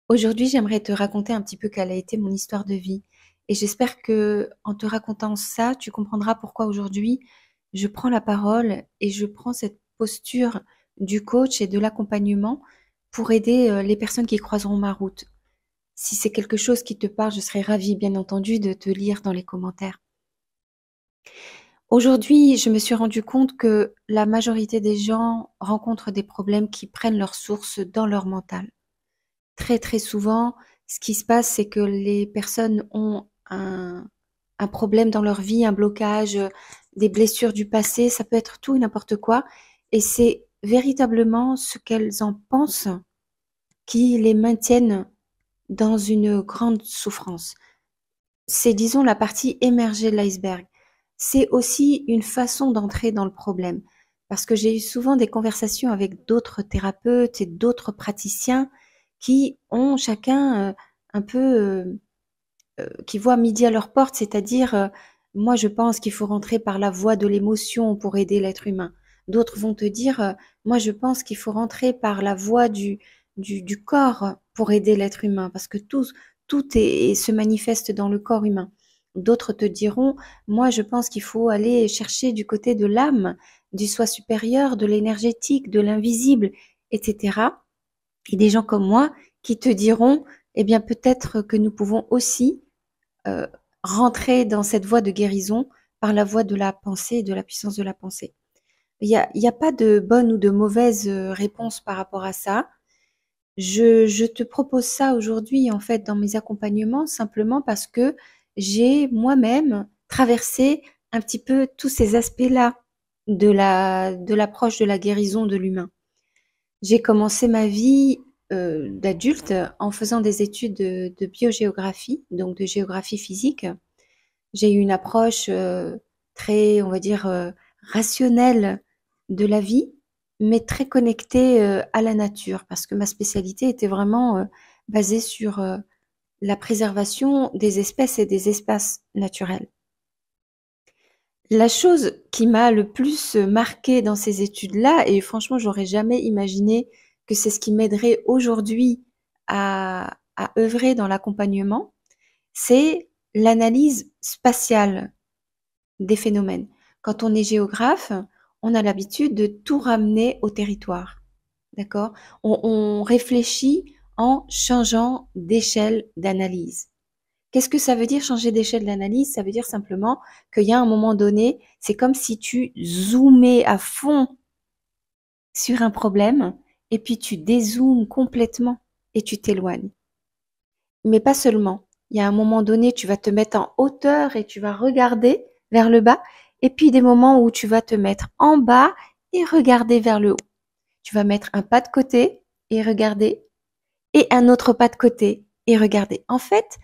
Aujourd'hui, j'aimerais te raconter un petit peu quelle a été mon histoire de vie. Et j'espère que, en te racontant ça, tu comprendras pourquoi aujourd'hui je prends la parole et je prends cette posture du coach et de l'accompagnement pour aider les personnes qui croiseront ma route. Si c'est quelque chose qui te parle, je serais ravie, bien entendu, de te lire dans les commentaires. Aujourd'hui, je me suis rendu compte que la majorité des gens rencontrent des problèmes qui prennent leur source dans leur mental. Très, très souvent, ce qui se passe, c'est que les personnes ont un problème dans leur vie, un blocage, des blessures du passé, ça peut être tout et n'importe quoi. Et c'est véritablement ce qu'elles en pensent qui les maintiennent dans une grande souffrance. C'est, disons, la partie émergée de l'iceberg. C'est aussi une façon d'entrer dans le problème. Parce que j'ai eu souvent des conversations avec d'autres thérapeutes et d'autres praticiens qui ont chacun un peu, qui voient midi à leur porte, c'est-à-dire, moi je pense qu'il faut rentrer par la voie de l'émotion pour aider l'être humain. D'autres vont te dire, moi je pense qu'il faut rentrer par la voie du corps pour aider l'être humain, parce que se manifeste dans le corps humain. D'autres te diront, moi je pense qu'il faut aller chercher du côté de l'âme, du soi supérieur, de l'énergétique, de l'invisible, etc. Et des gens comme moi qui te diront, eh bien peut-être que nous pouvons aussi euh, rentrer dans cette voie de guérison par la voie de la pensée et de la puissance de la pensée. Il y a pas de bonne ou de mauvaise réponse par rapport à ça. Je te propose ça aujourd'hui, en fait, dans mes accompagnements, simplement parce que j'ai moi-même traversé un petit peu tous ces aspects-là de l'approche de la guérison de l'humain. J'ai commencé ma vie d'adulte en faisant des études de biogéographie, donc de géographie physique. J'ai eu une approche très, on va dire, rationnelle de la vie, mais très connectée à la nature, parce que ma spécialité était vraiment basée sur la préservation des espèces et des espaces naturels. La chose qui m'a le plus marquée dans ces études-là, et franchement, j'aurais jamais imaginé que c'est ce qui m'aiderait aujourd'hui à œuvrer dans l'accompagnement, c'est l'analyse spatiale des phénomènes. Quand on est géographe, on a l'habitude de tout ramener au territoire. D'accord? On réfléchit en changeant d'échelle d'analyse. Qu'est-ce que ça veut dire changer d'échelle d'analyse? Ça veut dire simplement qu'il y a un moment donné, c'est comme si tu zoomais à fond sur un problème et puis tu dézoomes complètement et tu t'éloignes. Mais pas seulement. Il y a un moment donné, tu vas te mettre en hauteur et tu vas regarder vers le bas. Et puis des moments où tu vas te mettre en bas et regarder vers le haut. Tu vas mettre un pas de côté et regarder, et un autre pas de côté et regarder. En fait,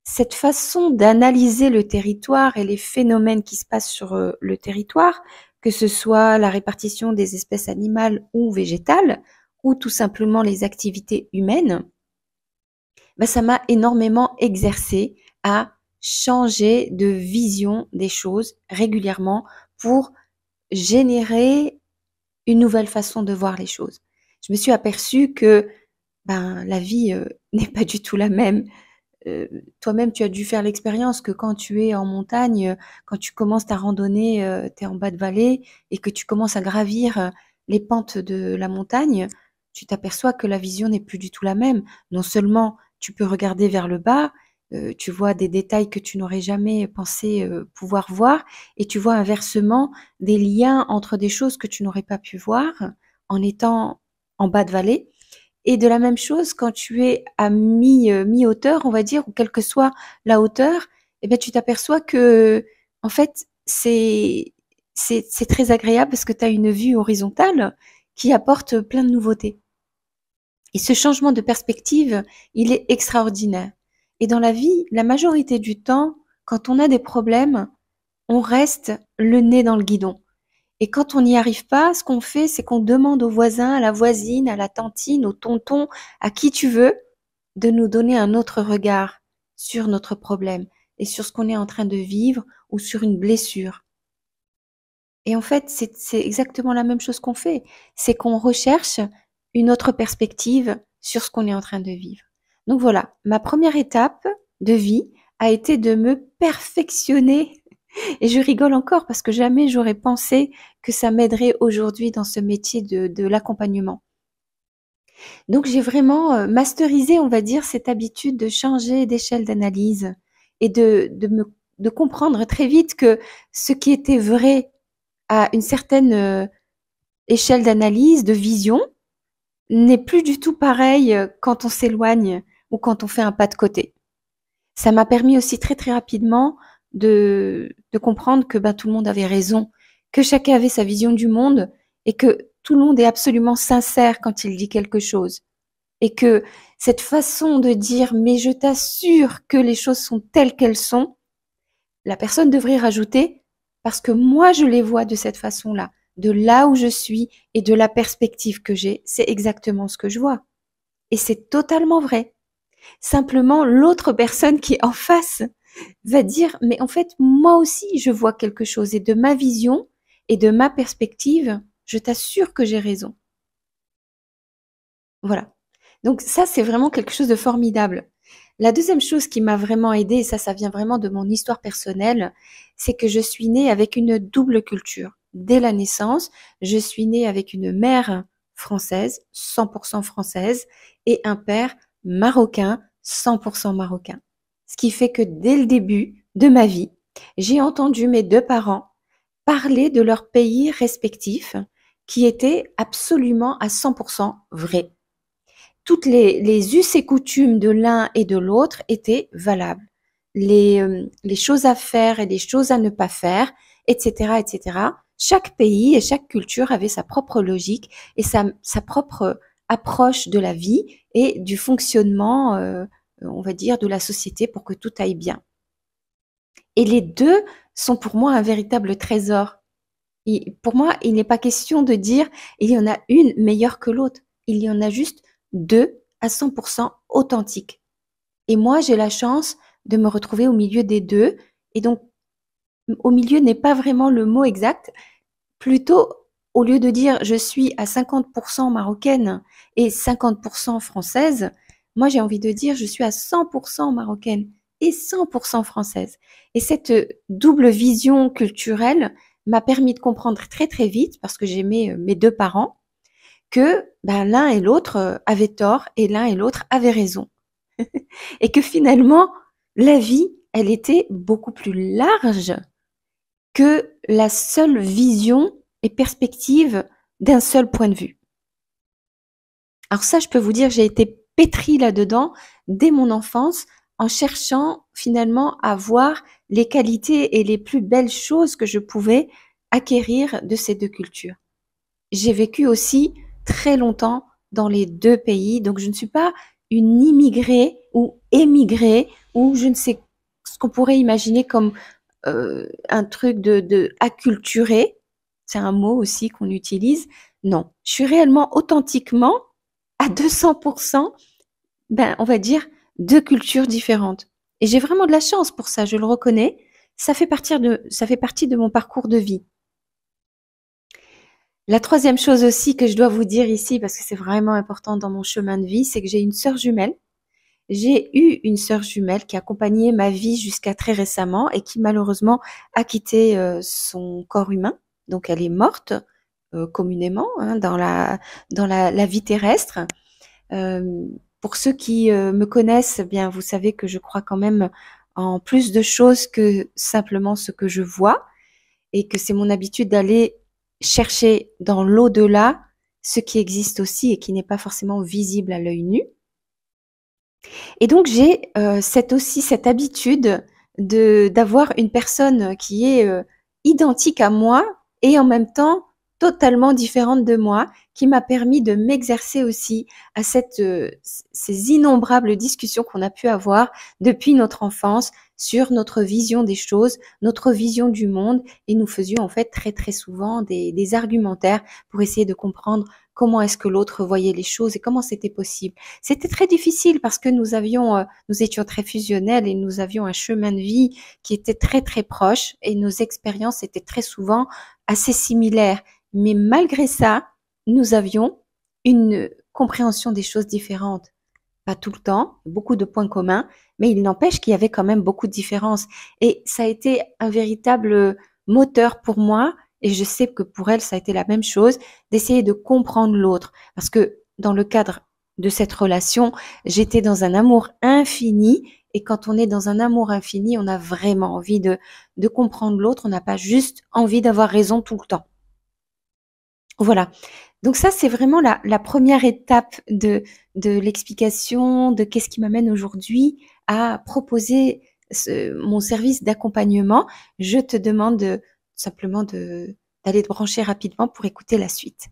cette façon d'analyser le territoire et les phénomènes qui se passent sur le territoire, que ce soit la répartition des espèces animales ou végétales, ou tout simplement les activités humaines, ça m'a énormément exercé à changer de vision des choses régulièrement pour générer une nouvelle façon de voir les choses. Je me suis aperçue que la vie n'est pas du tout la même. Toi-même, tu as dû faire l'expérience que quand tu es en montagne, quand tu commences ta randonnée, tu es en bas de vallée et que tu commences à gravir les pentes de la montagne, tu t'aperçois que la vision n'est plus du tout la même. Non seulement tu peux regarder vers le bas, tu vois des détails que tu n'aurais jamais pensé pouvoir voir, et tu vois inversement des liens entre des choses que tu n'aurais pas pu voir en étant en bas de vallée. Et de la même chose, quand tu es à mi-hauteur, on va dire, ou quelle que soit la hauteur, eh bien, tu t'aperçois que, en fait, c'est très agréable parce que tu as une vue horizontale qui apporte plein de nouveautés. Et ce changement de perspective, il est extraordinaire. Et dans la vie, la majorité du temps, quand on a des problèmes, on reste le nez dans le guidon. Et quand on n'y arrive pas, ce qu'on fait, c'est qu'on demande au voisin, à la voisine, à la tantine, au tonton, à qui tu veux, de nous donner un autre regard sur notre problème et sur ce qu'on est en train de vivre ou sur une blessure. Et en fait, c'est exactement la même chose qu'on fait. C'est qu'on recherche une autre perspective sur ce qu'on est en train de vivre. Donc voilà, ma première étape de vie a été de me perfectionner. Et je rigole encore parce que jamais j'aurais pensé que ça m'aiderait aujourd'hui dans ce métier de l'accompagnement. Donc j'ai vraiment masterisé, on va dire, cette habitude de changer d'échelle d'analyse et de comprendre très vite que ce qui était vrai à une certaine échelle d'analyse, de vision, n'est plus du tout pareil quand on s'éloigne ou quand on fait un pas de côté. Ça m'a permis aussi très très rapidement de comprendre que ben, tout le monde avait raison, que chacun avait sa vision du monde et que tout le monde est absolument sincère quand il dit quelque chose. Et que cette façon de dire mais je t'assure que les choses sont telles qu'elles sont, la personne devrait rajouter parce que moi je les vois de cette façon-là, de là où je suis et de la perspective que j'ai, c'est exactement ce que je vois. Et c'est totalement vrai. Simplement, l'autre personne qui est en face va dire, mais en fait, moi aussi, je vois quelque chose et de ma vision et de ma perspective, je t'assure que j'ai raison. Voilà. Donc ça, c'est vraiment quelque chose de formidable. La deuxième chose qui m'a vraiment aidée, et ça vient vraiment de mon histoire personnelle, c'est que je suis née avec une double culture. Dès la naissance, je suis née avec une mère française, 100% française, et un père marocain, 100% marocain. Ce qui fait que dès le début de ma vie, j'ai entendu mes deux parents parler de leur pays respectifs qui étaient absolument à 100% vrais. Toutes les us et coutumes de l'un et de l'autre étaient valables. Les choses à faire et les choses à ne pas faire, etc., etc. Chaque pays et chaque culture avait sa propre logique et sa propre approche de la vie et du fonctionnement, on va dire, de la société pour que tout aille bien. Et les deux sont pour moi un véritable trésor. Et pour moi, il n'est pas question de dire il y en a une meilleure que l'autre. Il y en a juste deux à 100% authentiques. Et moi, j'ai la chance de me retrouver au milieu des deux. Et donc, au milieu n'est pas vraiment le mot exact. Plutôt, au lieu de dire je suis à 50% marocaine et 50% française, moi, j'ai envie de dire je suis à 100% marocaine et 100% française. Et cette double vision culturelle m'a permis de comprendre très très vite, parce que j'aimais mes deux parents, que ben, l'un et l'autre avaient tort et l'un et l'autre avaient raison. Et que finalement, la vie, elle était beaucoup plus large que la seule vision et perspective d'un seul point de vue. Alors ça, je peux vous dire, j'ai été pétrie là-dedans dès mon enfance en cherchant finalement à voir les qualités et les plus belles choses que je pouvais acquérir de ces deux cultures. J'ai vécu aussi très longtemps dans les deux pays, donc je ne suis pas une immigrée ou émigrée ou je ne sais ce qu'on pourrait imaginer comme un truc de acculturé. C'est un mot aussi qu'on utilise. Non, je suis réellement authentiquement à 200%, ben, on va dire, deux cultures différentes. Et j'ai vraiment de la chance pour ça, je le reconnais. Ça fait partie de mon parcours de vie. La troisième chose aussi que je dois vous dire ici, parce que c'est vraiment important dans mon chemin de vie, c'est que j'ai une sœur jumelle. J'ai eu une sœur jumelle qui a accompagné ma vie jusqu'à très récemment et qui malheureusement a quitté son corps humain. Donc elle est morte communément hein, dans la vie terrestre. Pour ceux qui me connaissent, eh bien vous savez que je crois quand même en plus de choses que simplement ce que je vois et que c'est mon habitude d'aller chercher dans l'au-delà ce qui existe aussi et qui n'est pas forcément visible à l'œil nu. Et donc j'ai cette habitude d'avoir une personne qui est identique à moi et en même temps totalement différente de moi, qui m'a permis de m'exercer aussi à ces innombrables discussions qu'on a pu avoir depuis notre enfance sur notre vision des choses, notre vision du monde, et nous faisions en fait très très souvent des argumentaires pour essayer de comprendre comment est-ce que l'autre voyait les choses et comment c'était possible. C'était très difficile parce que nous étions très fusionnels et nous avions un chemin de vie qui était très très proche et nos expériences étaient très souvent assez similaires. Mais malgré ça, nous avions une compréhension des choses différentes. pas tout le temps, beaucoup de points communs, mais il n'empêche qu'il y avait quand même beaucoup de différences. Et ça a été un véritable moteur pour moi, et je sais que pour elle, ça a été la même chose, d'essayer de comprendre l'autre. Parce que dans le cadre de cette relation, j'étais dans un amour infini, et quand on est dans un amour infini, on a vraiment envie de comprendre l'autre, on n'a pas juste envie d'avoir raison tout le temps. Voilà. Donc ça, c'est vraiment la première étape de l'explication de qu'est-ce qui m'amène aujourd'hui à proposer mon service d'accompagnement. Je te demande simplement d'aller te brancher rapidement pour écouter la suite.